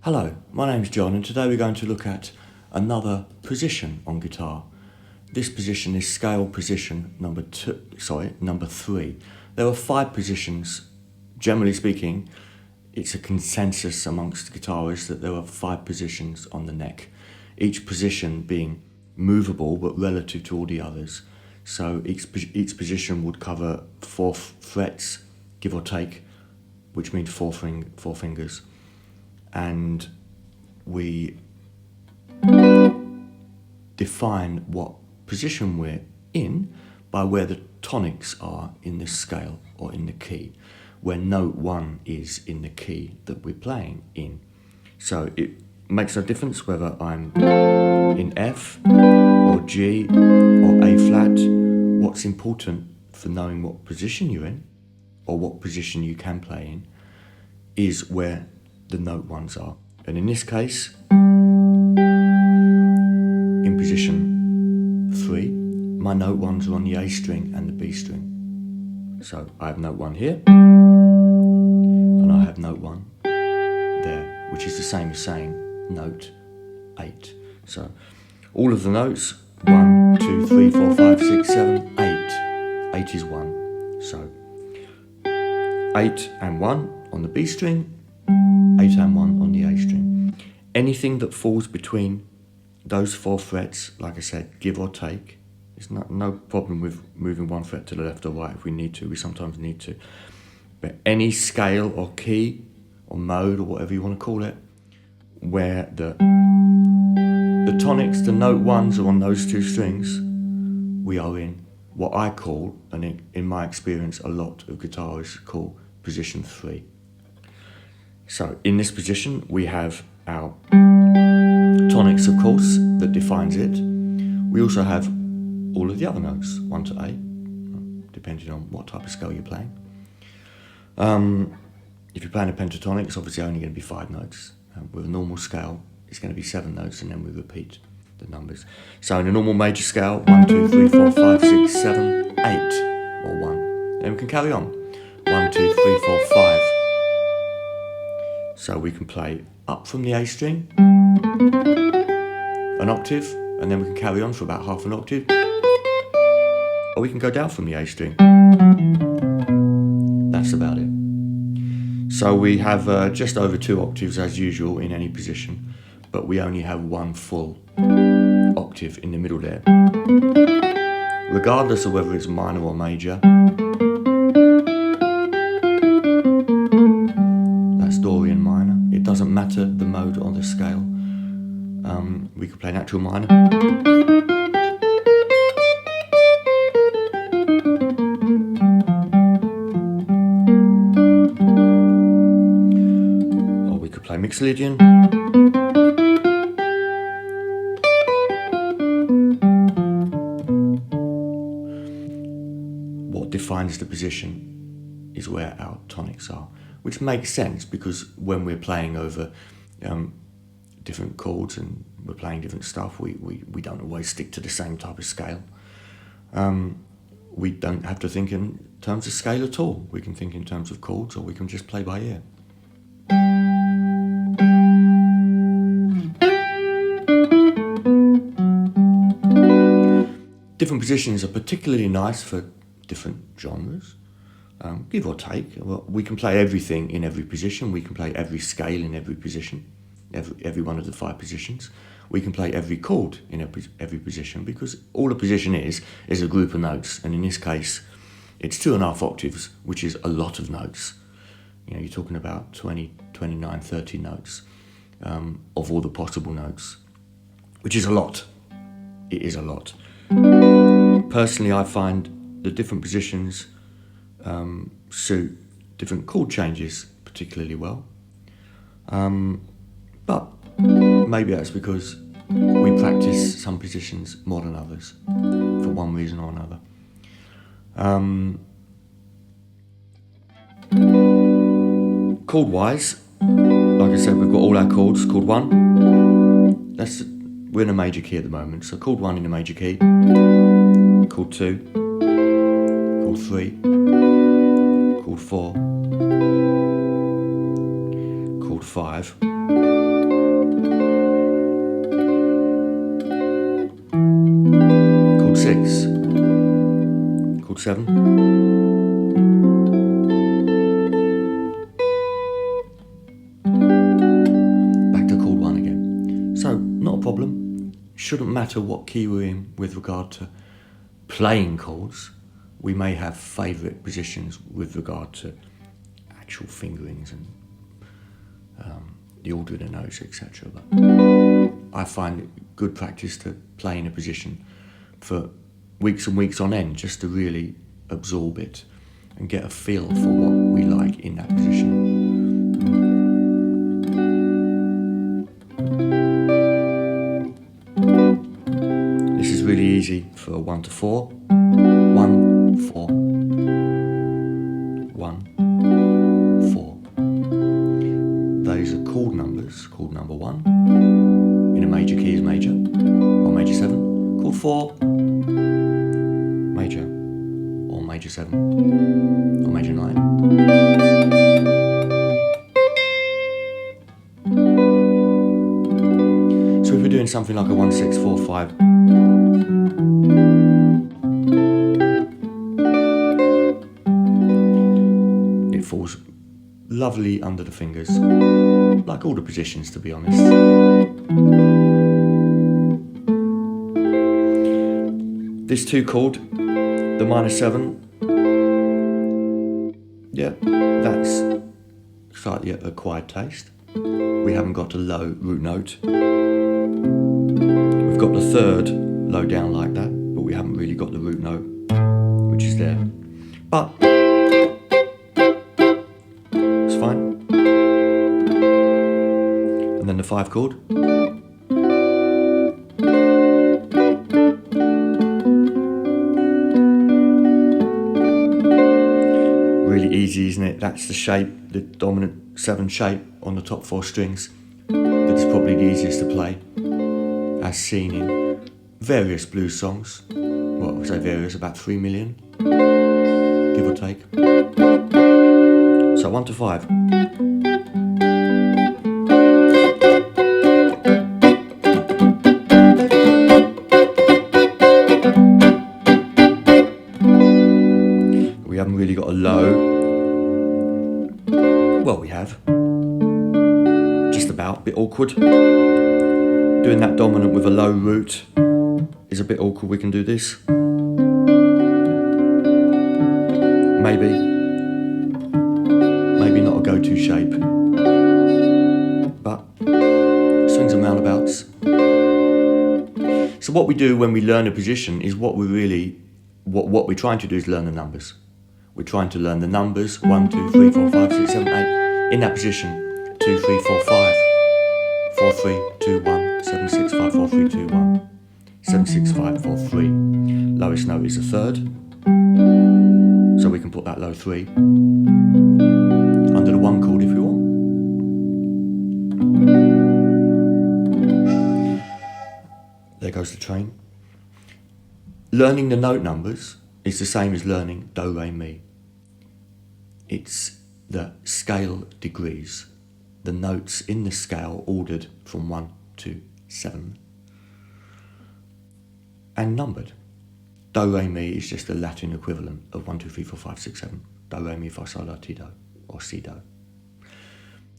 Hello, my name's John and today we're going to look at another position on guitar. This position is scale position number 3. There are 5 positions. Generally speaking, it's a consensus amongst guitarists that there are 5 positions on the neck, each position being movable but relative to all the others. So each position would cover 4 frets, give or take, which means 4 fingers. And we define what position we're in by where the tonics are in the scale or in the key, where note 1 is in the key that we're playing in. So it makes no difference whether I'm in F or G or A flat. What's important for knowing what position you're in or what position you can play in is where the note ones are. And in this case, in position 3, my note ones are on the A string and the B string. So I have note 1 here, and I have note 1 there, which is the same as saying note 8. So all of the notes, 1, 2, 3, 4, 5, 6, 7, 8. 8 is 1. So 8 and 1 on the B string, 8 and 1 on the A string. Anything that falls between those 4 frets, like I said, give or take, there's no problem with moving 1 fret to the left or right if we need to. We sometimes need to. But any scale or key or mode or whatever you want to call it, where the tonics, the note 1s are on those 2 strings, we are in what I call, and in my experience a lot of guitarists call, position 3. So in this position we have our tonics, of course, that defines it. We also have all of the other notes, 1 to 8, depending on what type of scale you're playing. If you're playing a pentatonic, it's obviously only going to be 5 notes. With a normal scale, it's going to be 7 notes, and then we repeat the numbers. So in a normal major scale, 1, 2, 3, 4, 5, 6, 7, 8, or 1. Then we can carry on. 1, 2, 3, 4, 5. So we can play up from the A string, an octave, and then we can carry on for about half an octave. Or we can go down from the A string. That's about it. So we have just over 2 octaves as usual in any position, but we only have 1 full octave in the middle there. Regardless of whether it's minor or major, that's Dorian minor. It doesn't matter the mode or the scale. We could play natural minor. Or we could play Mixolydian. What defines the position is where our tonics are, which makes sense because when we're playing over different chords and we're playing different stuff, we don't always stick to the same type of scale. We don't have to think in terms of scale at all. We can think in terms of chords, or we can just play by ear. Different positions are particularly nice for different genres. Give or take. Well, we can play everything in every position. We can play every scale in every position, every one of the 5 positions. We can play every chord in every position, because all a position is a group of notes, and in this case it's 2.5 octaves, which is a lot of notes. You know, you're talking about 20, 29, 30 notes of all the possible notes, which is a lot. It is a lot. Personally, I find the different positions suit different chord changes particularly well. But maybe that's because we practice some positions more than others, for one reason or another. Chord-wise, like I said, we've got all our chords. Chord 1, we're in a major key at the moment, so chord 1 in a major key, chord 2, chord 3, chord 4, chord 5, 6, chord 7, back to chord 1 again. So, not a problem. Shouldn't matter what key we're in with regard to playing chords. We may have favourite positions with regard to actual fingerings and the order of the notes, etc. But I find it good practice to play in a position for weeks and weeks on end, just to really absorb it and get a feel for what we like in that position. This is really easy for 1 to 4. 1, 4. 1, 4. Those are chord numbers. Chord number 1 in a major key is major, or major 7. Chord 4, major, or major 7, or major 9. So if we're doing something like a 1, 6, 4, 5, it falls lovely under the fingers, like all the positions, to be honest. This 2 chord, the minor 7, yeah, that's slightly acquired taste. We haven't got a low root note. We've got the 3rd low down like that, but we haven't really got the root note, which is there. But it's fine. And then the 5 chord. Really easy, isn't it? That's the shape, the dominant 7 shape on the top 4 strings. That is probably the easiest to play, as seen in various blues songs. Well, I say various, about 3 million, give or take. So 1 to 5. We haven't really got a low. Well, we have. Just about, a bit awkward. Doing that dominant with a low root is a bit awkward. We can do this. Maybe not a go-to shape, but swings and roundabouts. So what we do when we learn a position is what we're trying to do is learn the numbers. We're trying to learn the numbers 1, 2, 3, 4, 5, 6, 7, 8 in that position. 2, 3, 4, 5, 4, 3, 2, 1, 7, 6, 5, 4, 3, 2, 1, 7, 6, 5, 4, 3. Lowest note is a 3rd, so we can put that low 3 under the 1 chord if we want. There goes the train. Learning the note numbers is the same as learning do, re, mi. It's the scale degrees, the notes in the scale ordered from 1 to 7 and numbered. Do, re, mi is just the Latin equivalent of 1, 2, 3, 4, 5, 6, 7. Do, re, mi, fa, sol, la, ti, do, or si, do.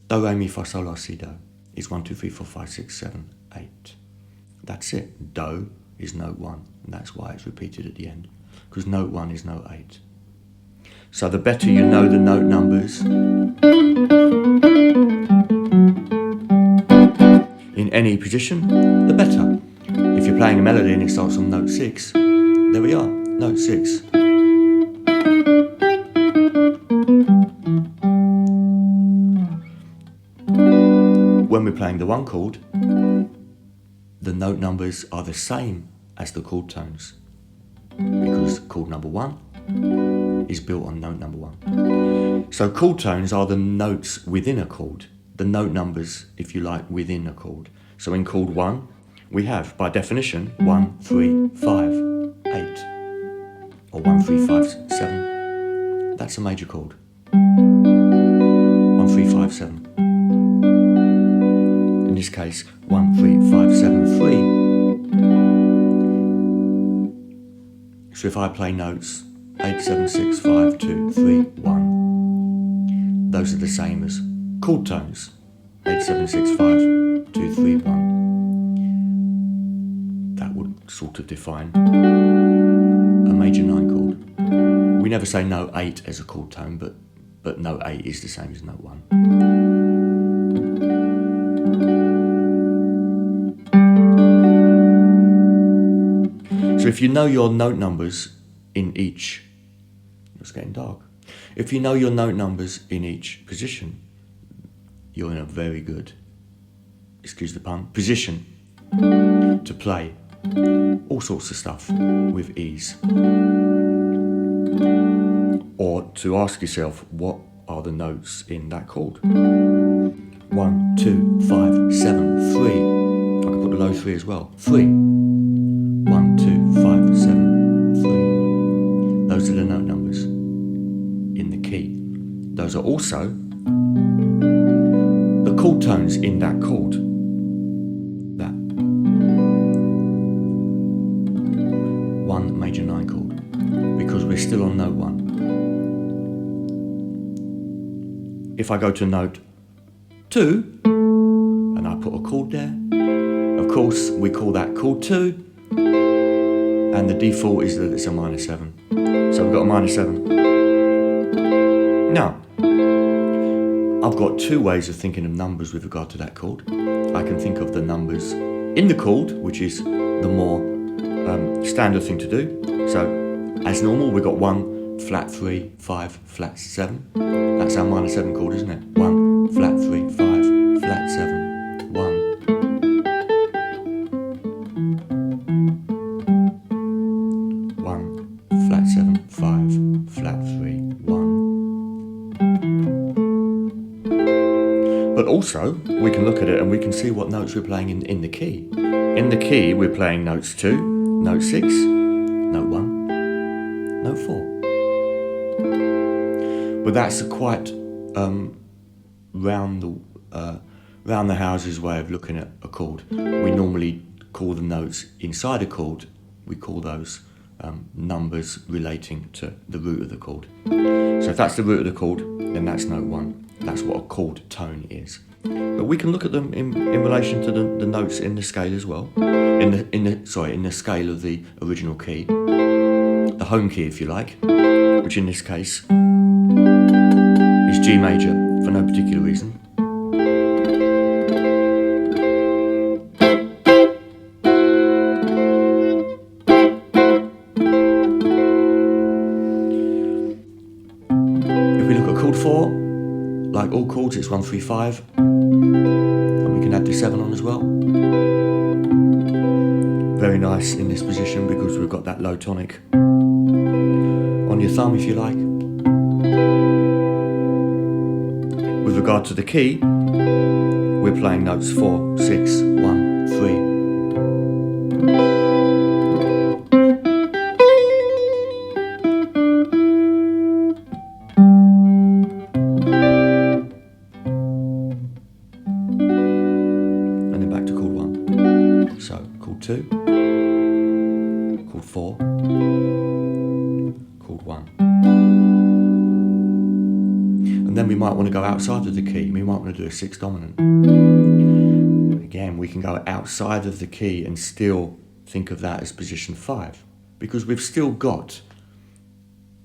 Do, re, mi, fa, sol, la, si, do is 1, 2, 3, 4, 5, 6, 7, 8. That's it. Do is note 1, and that's why it's repeated at the end, because note 1 is note 8. So the better you know the note numbers in any position, the better. If you're playing a melody and it starts on note 6, there we are, note 6. When we're playing the 1 chord, the note numbers are the same as the chord tones, because chord number 1 is built on note number 1. So chord tones are the notes within a chord, the note numbers, if you like, within a chord. So in chord 1, we have, by definition, 1, 3, 5, 8, or 1, 3, 5, 7. That's a major chord. 1, 3, 5, 7. In this case, 1, 3, 5, 7, 3. So if I play notes 8, 7, 6, 5, 2, 3, 1, those are the same as chord tones. 8, 7, 6, 5, 2, 3, 1. That would sort of define a major 9 chord. We never say note 8 as a chord tone, but note 8 is the same as note 1. So if you know your note numbers in each, it's getting dark. If you know your note numbers in each position, you're in a very good, excuse the pun, position to play all sorts of stuff with ease. Or to ask yourself, what are the notes in that chord? 1, 2, 5, 7, 3. I can put the low 3 as well. 3. 1, 2, 5, 7, 3. Those are the note numbers in the key. Those are also the chord tones in that chord. That 1 major 9 chord, because we're still on note 1. If I go to note 2 and I put a chord there, of course we call that chord 2, and the default is that it's a minor 7. So we've got a minor 7. Now, I've got two ways of thinking of numbers with regard to that chord. I can think of the numbers in the chord, which is the more standard thing to do. So, as normal, we've got 1, flat 3, 5, flat 7. That's our minor 7 chord, isn't it? 1, flat 3, 5, flat 7, 1. Flat 7, 5, flat 3, 1. But also, we can look at it and we can see what notes we're playing in the key. In the key, we're playing notes 2, note 6, note 1, note 4. But that's a quite round the houses way of looking at a chord. We normally call the notes inside a chord, we call those numbers relating to the root of the chord. So if that's the root of the chord, then that's note 1. That's what a chord tone is. But we can look at them in relation to the notes in the scale as well. In the scale of the original key, the home key, if you like, which in this case is G major for no particular reason. Chord 4, like all chords, it's 1, 3, 5, and we can add the 7 on as well. Very nice in this position because we've got that low tonic on your thumb, if you like. With regard to the key, we're playing notes 4, 6, 1, 3. So, chord 2, chord 4, chord 1. And then we might want to go outside of the key. We might want to do a 6 dominant. Again, we can go outside of the key and still think of that as position 5, because we've still got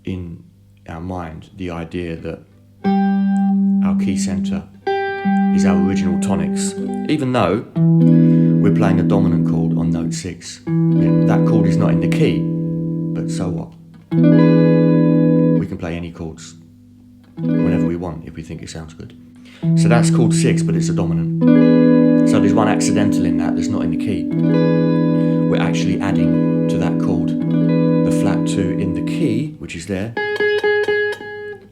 in our mind the idea that our key center is our original tonics, even though we're playing a dominant chord on note 6. Yeah, that chord is not in the key, but so what? We can play any chords whenever we want if we think it sounds good. So that's chord 6, but it's a dominant. So there's one accidental in that that's not in the key. We're actually adding to that chord the flat 2 in the key, which is there,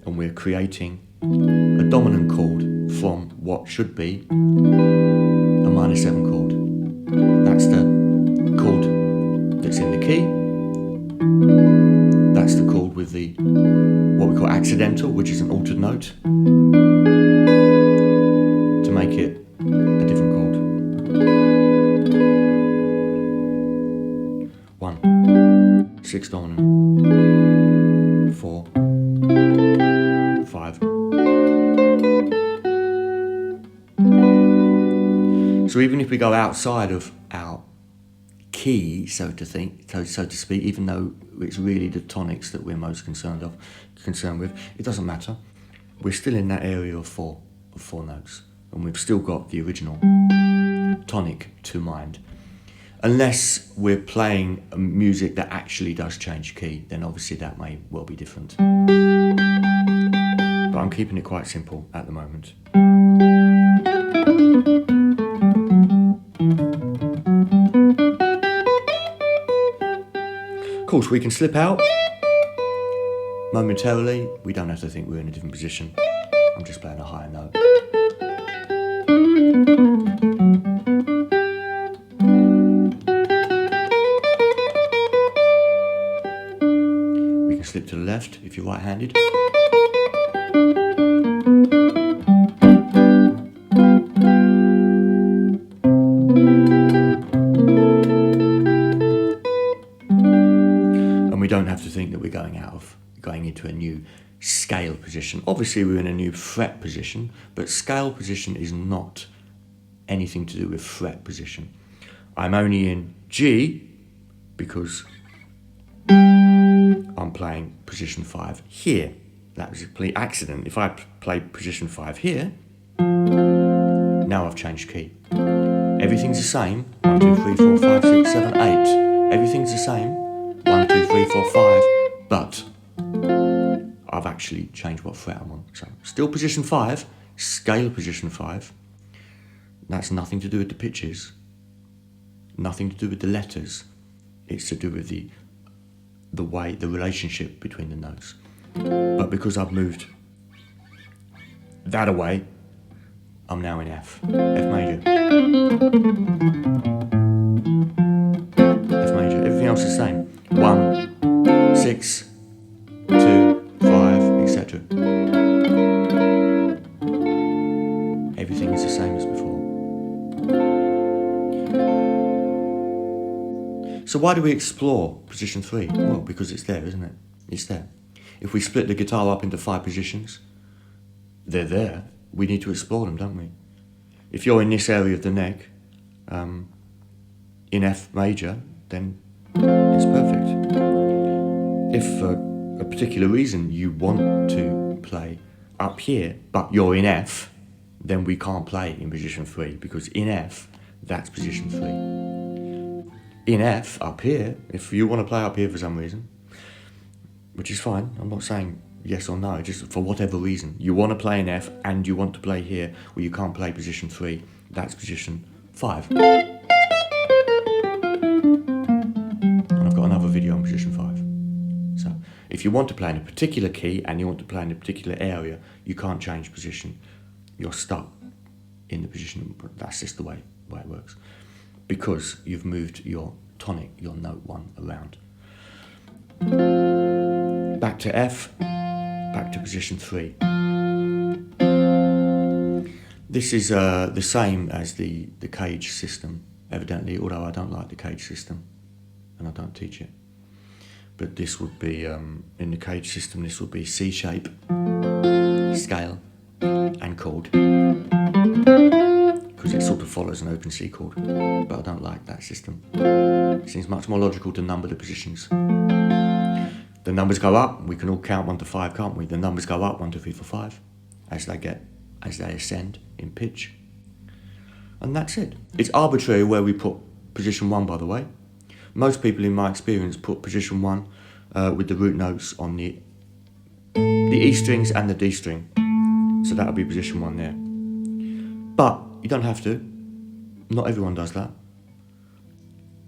and we're creating a dominant chord from what should be a minor 7 chord. That's the chord that's in the key. That's the chord with the what we call accidental, which is an altered note, to make it a different chord. 1. 6th dominant, 4, 5. So even if we go outside of our key, so to speak, even though it's really the tonics that we're most concerned with, it doesn't matter. We're still in that area of four notes, and we've still got the original tonic to mind. Unless we're playing music that actually does change key, then obviously that may well be different. But I'm keeping it quite simple at the moment. Of course, we can slip out momentarily. We don't have to think we're in a different position. I'm just playing a higher note. We can slip to the left if you're right-handed. And we don't have to think that we're going into a new scale position. Obviously we're in a new fret position, but scale position is not anything to do with fret position. I'm only in G because I'm playing position 5 here. That was a complete accident. If I played position 5 here, now I've changed key. Everything's the same. 1, 2, 3, 4, 5, 6, 7, 8. Everything's the same. 1, 2, 3, 4, 5. But I've actually changed what fret I'm on. So still position 5, scale position 5. That's nothing to do with the pitches, nothing to do with the letters. It's to do with the relationship between the notes. But because I've moved that away, I'm now in F major. F major. Everything else is the same. 1, 6, 2, 5, etc. Everything is the same as before. So why do we explore position 3? Well, because it's there, isn't it? It's there. If we split the guitar up into 5 positions, they're there. We need to explore them, don't we? If you're in this area of the neck, in F major, then it's perfect. If for a particular reason you want to play up here, but you're in F, then we can't play in position 3, because in F, that's position 3. In F, up here, if you want to play up here for some reason, which is fine, I'm not saying yes or no, just for whatever reason, you want to play in F and you want to play here, where you can't play position 3, that's position 5. And I've got another video on position 5. So, if you want to play in a particular key and you want to play in a particular area, you can't change position. You're stuck in the position, that's just the way it works. Because you've moved your tonic, your note 1, around. Back to F, back to position 3. This is the same as the cage system, evidently, although I don't like the cage system and I don't teach it. But this would be, in the cage system, this would be C shape, scale, and chord. Because it sort of follows an open C chord. But I don't like that system. It seems much more logical to number the positions. The numbers go up, we can all count 1 to 5, can't we? The numbers go up, 1, 2, 3, 4, 5, as they ascend in pitch. And that's it. It's arbitrary where we put position 1, by the way. Most people, in my experience, put position 1 with the root notes on the E strings and the D string. So that'll be position 1 there. But you don't have to. Not everyone does that.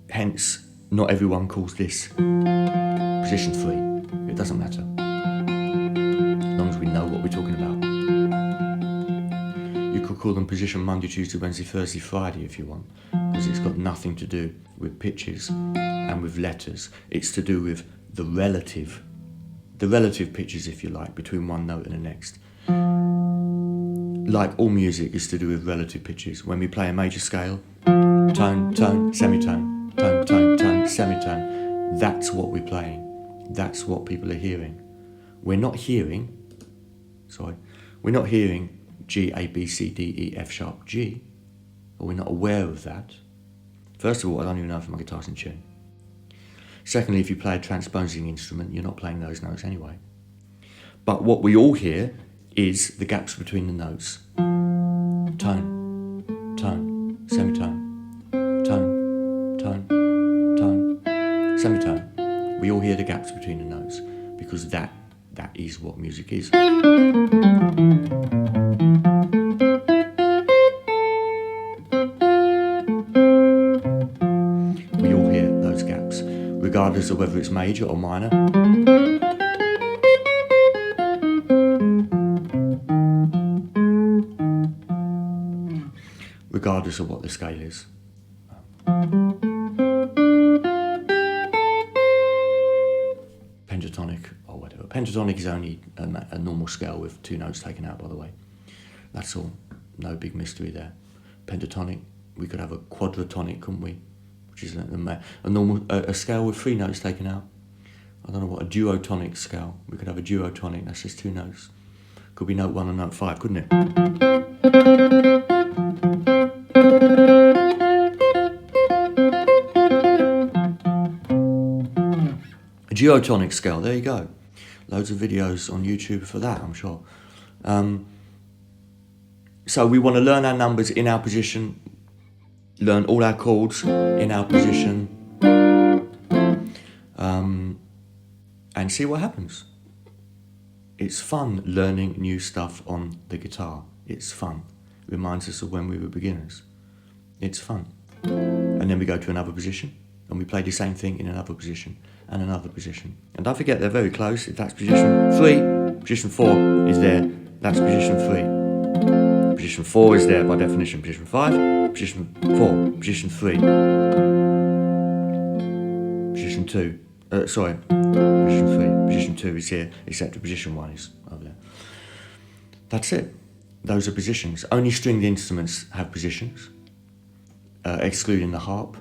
Hence, not everyone calls this position 3. It doesn't matter. As long as we know what we're talking about. You could call them position Monday, Tuesday, Wednesday, Thursday, Friday if you want, because it's got nothing to do with pitches and with letters. It's to do with the relative pitches, if you like, between one note and the next. Like all music is to do with relative pitches. When we play a major scale, tone, tone, semitone, tone, tone, tone, semitone. That's what we're playing. That's what people are hearing. We're not hearing G, A, B, C, D, E, F sharp, G, or we're not aware of that. First of all, I don't even know if my guitar's in tune. Secondly, if you play a transposing instrument, you're not playing those notes anyway. But what we all hear is the gaps between the notes. Tone, tone, semitone, tone, tone, tone, semitone. We all hear the gaps between the notes because that is what music is. We all hear those gaps, regardless of whether it's major or minor. Regardless of what the scale is. Pentatonic or whatever. Pentatonic is only a normal scale with 2 notes taken out, by the way. That's all. No big mystery there. Pentatonic, we could have a quadratonic, couldn't we? Which is a normal a scale with 3 notes taken out. I don't know what a duotonic scale. We could have a duotonic, that's just 2 notes. Could be note 1 and note 5, couldn't it? A duotonic scale, there you go. Loads of videos on YouTube for that, I'm sure. So we want to learn our numbers in our position, learn all our chords in our position, and see what happens. It's fun learning new stuff on the guitar. It's fun. It reminds us of when we were beginners. It's fun. And then we go to another position, and we play the same thing in another position, and another position. And don't forget, they're very close. If that's position 3, position 4 is there, that's position 3. Position 4 is there by definition. Position 5, position 4, position 3. Position 2, position 3, position 2 is here, except the position 1 is over there. That's it. Those are positions. Only stringed instruments have positions, excluding the harp.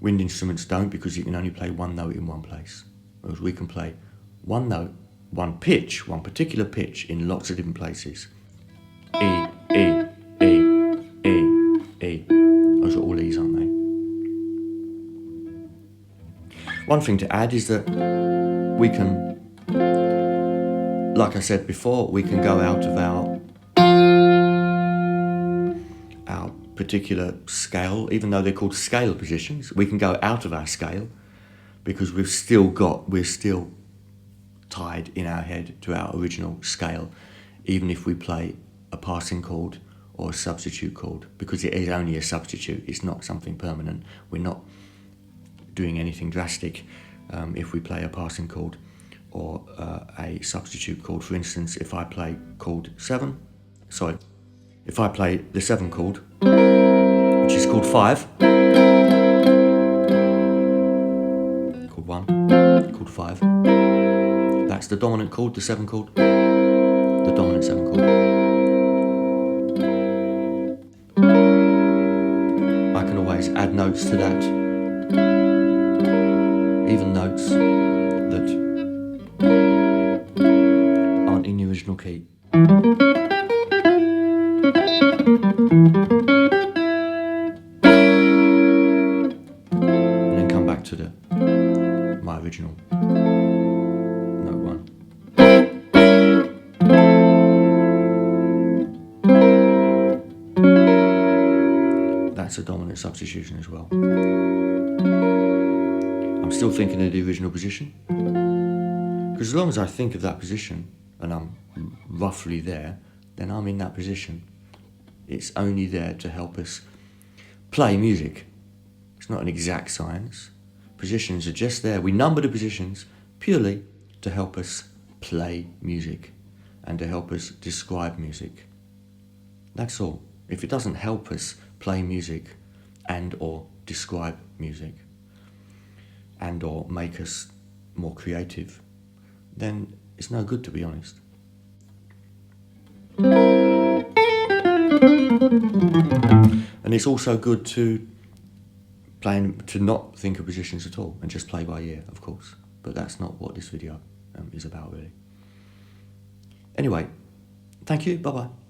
Wind instruments don't, because you can only play one note in one place, whereas we can play one note, one pitch, one particular pitch in lots of different places. E, E, E, E, E. Those are all E's, aren't they? One thing to add is that we can, like I said before, we can go out of our particular scale, even though they're called scale positions. We can go out of our scale because we're still tied in our head to our original scale, even if we play a passing chord or a substitute chord, because it is only a substitute. It's not something permanent. We're not doing anything drastic if we play a passing chord or a substitute chord. For instance, if I play chord 7, if I play the 7 chord, which is chord 5, chord 1, chord 5, that's the dominant chord, the 7 chord, the dominant 7 chord. I can always add notes to that, even notes that aren't in the original key. And then come back to my original note 1. That's a dominant substitution as well. I'm still thinking of the original position, because as long as I think of that position and I'm roughly there, then I'm in that position. It's only there to help us play music. It's not an exact science. Positions are just there. We number the positions purely to help us play music and to help us describe music. That's all. If it doesn't help us play music and or describe music and or make us more creative, then it's no good, to be honest. And it's also good to to not think of positions at all and just play by ear, of course. But that's not what this video is about, really. Anyway, thank you. Bye-bye.